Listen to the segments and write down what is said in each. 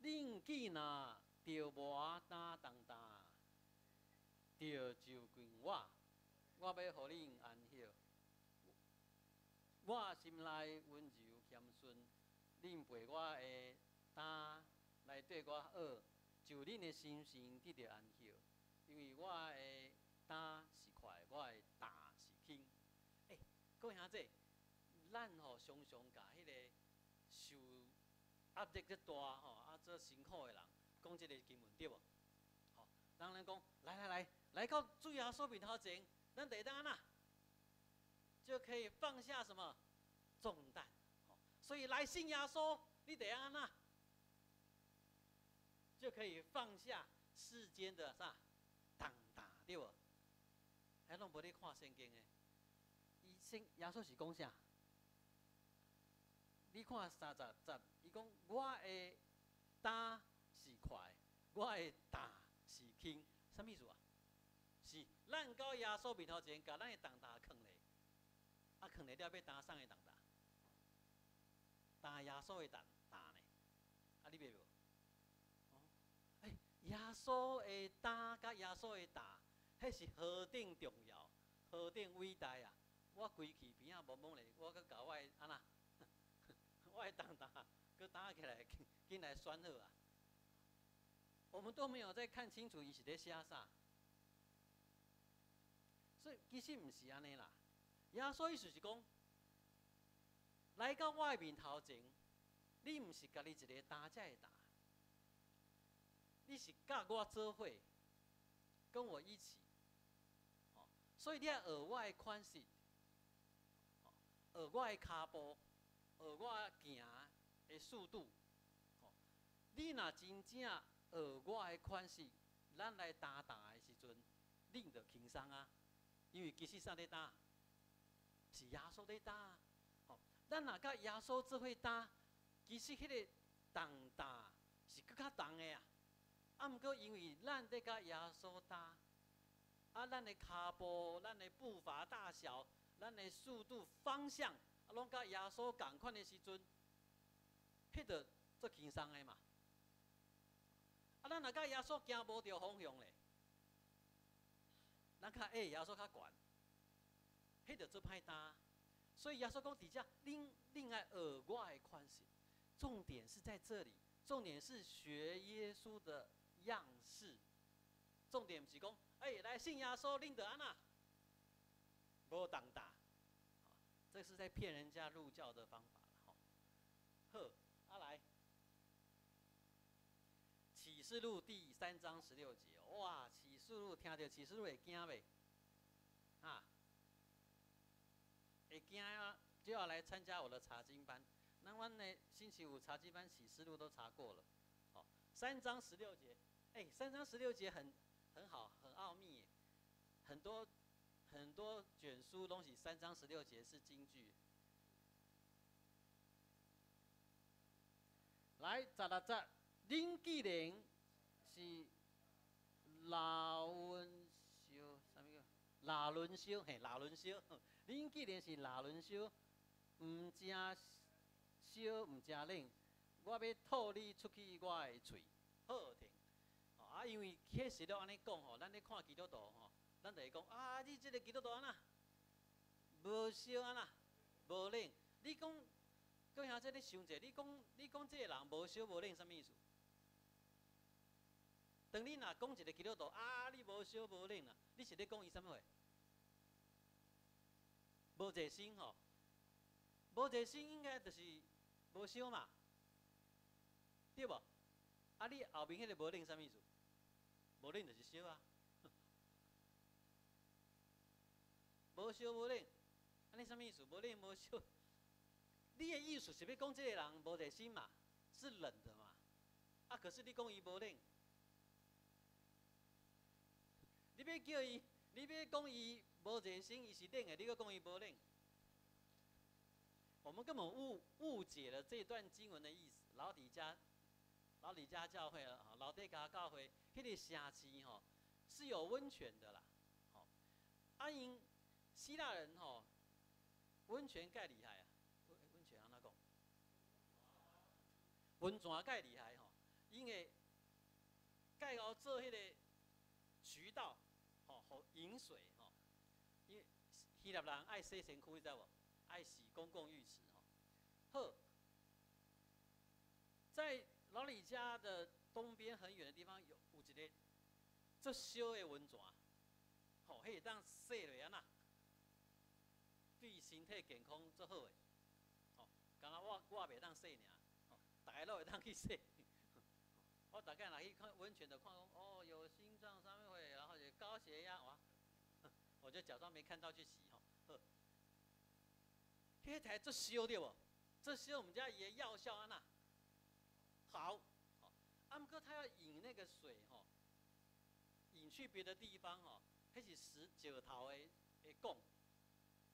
恁既若着无担当担，着就近我，我要互恁安息。我心内温柔谦逊，恁陪我的担来对我学，就恁的心性得到安息。因为我的担是快，我的担是轻。各位兄弟，咱常常甲迄个受压力遮大做辛苦的人，讲即个经文对无？人讲来到主耶稣面头前，咱得当啊，就可以放下什么重担。所以来信耶稣，你得安那，就可以放下世间的啥重担，对无？还拢无咧看圣经诶。耶稣是讲啥？你看30节，伊讲我的担是快，我的担是轻，什么意思啊？是咱到耶稣面头前，甲咱的重担放咧，放咧了要担啥个重担？担耶稣的担呢？你明无？耶稣的担甲耶稣的担，迄是何等重要，何等伟大啊！我规气边仔懵懵咧，我搁甲我的安那，我的重担搁担起来，紧来选好啊！我们都没有再看清楚伊是咧写啥，所以其实毋是安尼啦。耶稣意思是讲，来到我的面头前，你毋是家己一个担才会担，你是甲我做伙，跟我一起。所以你要学我的款式，学我的骹步，学我行的速度。你若真正学我的款式，咱来担担的时阵，恁就轻松啊。因为其实啥咧担？是耶稣咧担。咱若甲耶稣做伙担，其实迄个重担是更较重的啊。毋过因为咱咧甲耶稣担，咱的骹步、咱的步伐大小、咱的速度、方向，拢甲耶稣共款的时阵，迄个做轻松的嘛。咱若甲耶稣行无着方向咧，咱较耶稣较悬，迄个做歹担。所以耶稣讲底下，另外学我的款式，重点是在这里，重点是学耶稣的样式。重点不是讲，来信耶稣，恁得安那，无重担，这是在骗人家入教的方法了。好，来，启示录第3章16节，哇！启示录听到启示录会惊袂？会惊啊！就要来参加我的查经班。那阮呢，星期五查经班启示录都查过了。3章16节，3章16节很好，很奥秘耶。很多卷书东西3章16节是金句。来，16节，恁既然是老温修，啥物个？拉伦修，拉伦修。恁既然是拉伦修，毋食烧，毋食冷，我要吐你出去我的嘴，好听。因为迄时都安尼讲咱咧看基督徒咱就会讲你这个基督徒安那，无烧安那，无冷。你讲，各位兄弟，你想一下，你讲这个人无烧无冷，什么意思？当你若讲一个基督徒你无烧无冷啦，你是咧讲伊什么话？无热心无热心应该就是无烧嘛，对无？你后面迄个无冷什么意思？无冷就是烧啊，无烧无冷，安尼什么意思？无冷无烧，你的意思是要讲这个人无热心嘛，是冷的嘛？可是你讲伊无冷，你要叫伊，你要讲伊无热心，伊是冷的，你搁讲伊无冷。我们根本误解了这段经文的意思。老底嘉教会老底嘉教会，迄个城市是有温泉的啦。因希腊人温泉介厉害啊！温泉安怎讲？温泉介厉害因为盖好做迄个渠道，吼，好引水吼。因为希腊人爱洗身躯，你知无？爱洗公共浴池吼。好，在老李家的东边很远的地方有一个足小的温泉，吼，迄当洗落安那，对身体健康足好诶。吼，刚刚我袂当洗尔，吼，大家都会当去洗。我大概若去看温泉的，看讲哦有心脏上面会，然后有高血压，哇，我就假装没看到去洗吼。好，迄台足烧对无？这烧我们家爷药效安那好，好，啊，不过他要引那个水吼，引去别的地方吼，迄是石头的管，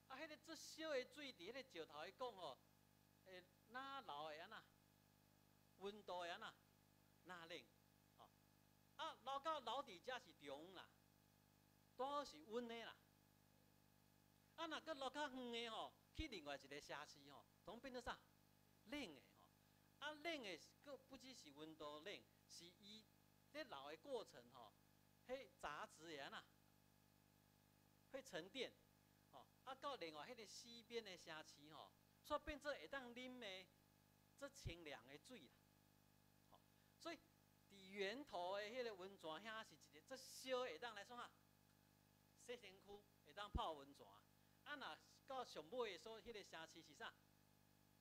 啊，迄个足烧的水伫迄个石头的管吼，哪流会安那？温度会安那？哪冷？哦，啊，流到楼底遮是中啦，多好是温的啦。啊，若个流较远的吼，去另外一个城市吼，拢变做啥？冷的吼。啊，冷的个不只是温度冷，是伊咧流的过程吼，迄杂质会安那？会沉淀。吼，啊，到另外迄个西边的城市吼，所以变做会当啉的这清凉的水啦。所以，伫源头的迄个温泉遐是一个足烧会当来创啊，洗身躯会当泡温泉。啊，若到上尾的所迄个城市是啥？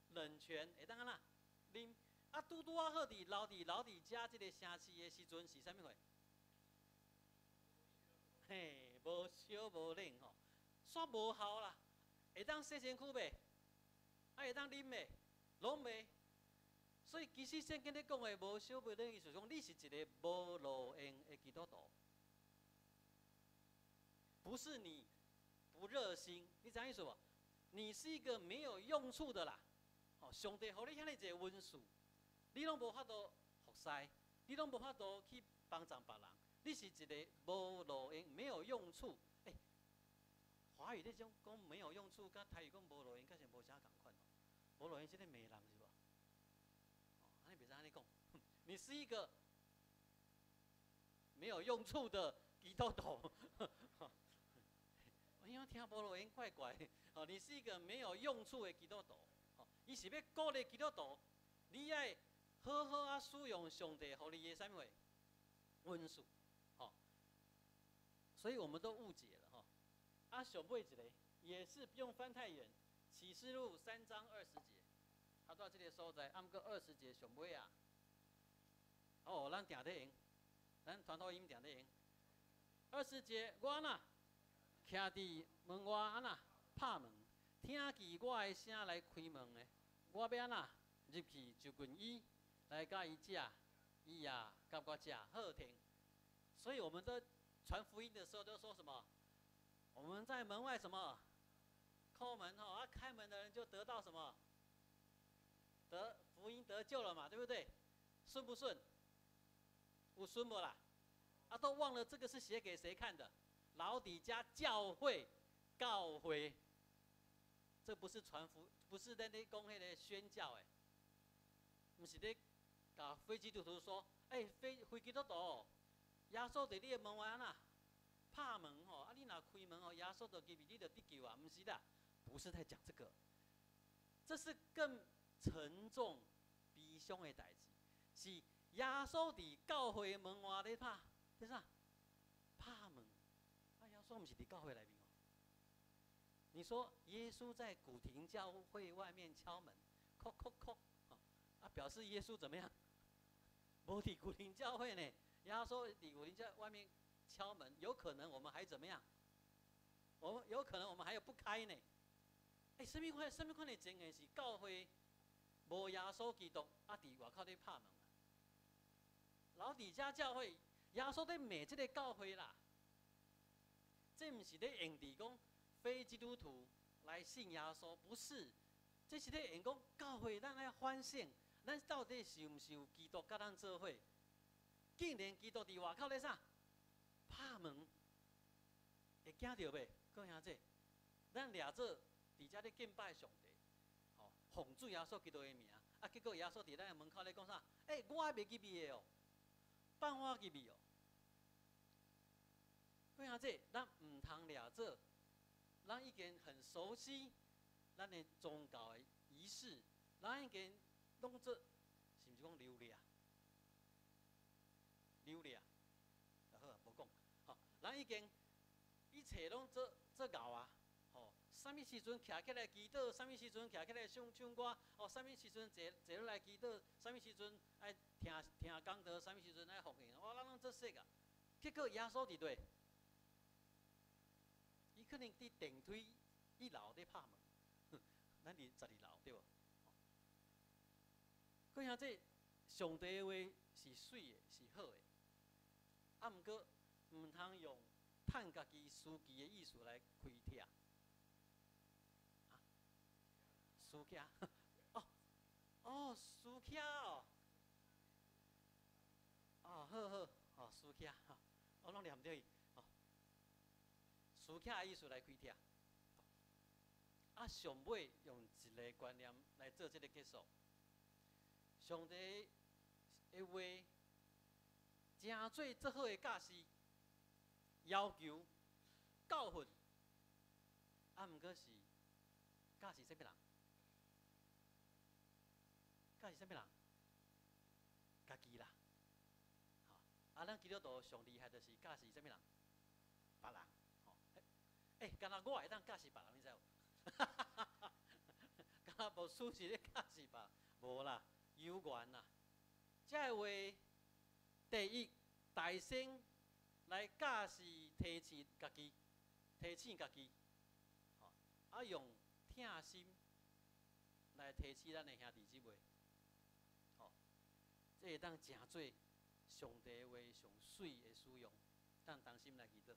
冷泉会当安那啉。啊，拄拄啊好伫老伫遮即个城市的时阵是啥物货？嘿，无烧无冷吼，煞无效啦。会当洗身躯袂？啊，会当啉袂？拢袂。所以其实圣经咧讲的无烧无冷，意思讲你是一个无路用的基督徒，不是你不热心，你知影意思无？你是一个没有用处的啦。哦，上帝互你遐尼一个温数，你拢无法度服侍，你拢无法度去帮助别人，你是一个无路用、没有用处。华语咧种讲没有用处，甲台语讲无路用，确实无啥共款哦。无路用是咧骂人是无？你别这样讲，你是一个没有用处的基督徒。因为听无路用怪怪，哦，你是一个没有用处的基督徒。哦，伊是要鼓励基督徒，你爱好好啊使用上帝互你的啥物话温数，哦，所以我们都误解了哈。啊，上尾一个也是不用翻太远，启示录3章20节。他到这个所在，按个20节上尾啊。哦，咱定得赢，咱传道音定得赢。20节，我呐，徛伫门外安那拍门，听见我的声来开门的，我要安那入去就近伊，来甲伊食，伊也甲我食，好听。所以我们在传福音的时候都说什么？我们在门外什么？叩门吼，啊，开门的人就得到什么？得福音得救了嘛，对不对？顺不顺？有顺不啦？啊，都忘了这个是写给谁看的？老底家教会，教会。这不是传福，不是在那讲那个宣教诶，不是在甲非基督徒说，非基督徒，耶稣在你的门外安那拍门吼，啊，你若开门吼，耶稣就入去，你就得救啊，不是的，不是在讲这个，这是更沉重、悲伤的代志，是耶稣伫教会门外咧拍，在啥？拍门，啊，耶稣不是伫教会内面哦。你说耶稣在古亭教会外面敲门，叩叩叩，啊，表示耶稣怎么样？无伫古亭教会呢？耶稣伫古亭教外面敲门，有可能我们还怎么样？有可能我们还有不开呢。什么款的情形是教会无耶稣基督啊？伫外口咧拍门啊？老底家教会，耶稣在骂这个教会啦。这不是咧用伫讲非基督徒来信耶稣，不是，这是咧用讲教会咱来反省，咱到底是毋是有基督甲咱做伙？竟然基督伫外口咧啥？拍门，会惊到袂？各位兄弟，咱俩做伫遮咧敬拜上帝，吼，奉主耶稣基督的名，啊，结果耶稣伫咱的门口咧讲啥？我还袂记味的哦，放我记味哦。为啥这咱唔通掠做？咱已经很熟悉咱的宗教的仪式，咱已经拢做，是毋是讲流掠？流掠，好，无讲，吼，咱已经一切拢做够啊，吼，啥物时阵徛起来祈祷，啥物时阵徛起来唱歌，哦，啥物时阵坐落来祈祷，啥物时阵爱听讲道，啥物时阵爱服侍，咱拢做细个。结果耶稣伫对，伊可能伫电梯1楼咧拍门，咱伫12楼对无？佮像这上帝的话是水的，是好的，啊，毋过毋通用趁家己私己的意思来开拆，啊，私拆，哦，私拆哦，哦，好，私拆，我拢念对伊，哦，私拆的意思来开拆，啊，上尾用一个观念来做这个结束。上帝的话，真最最好的教示、要求、教训，啊，毋过是教示什么人？教示什么人？家己啦。好，啊，咱基督徒上厉害就是教示什么人？别人。吼，敢若我会当教示别人，你知无？敢若无事是咧教示别人，无啦。有缘啦，这话第一大声来教示提醒家己，提醒家己，吼，啊用疼心来提醒咱的兄弟姊妹，吼，这会当真做上帝话上水的使用，当当心来祈祷。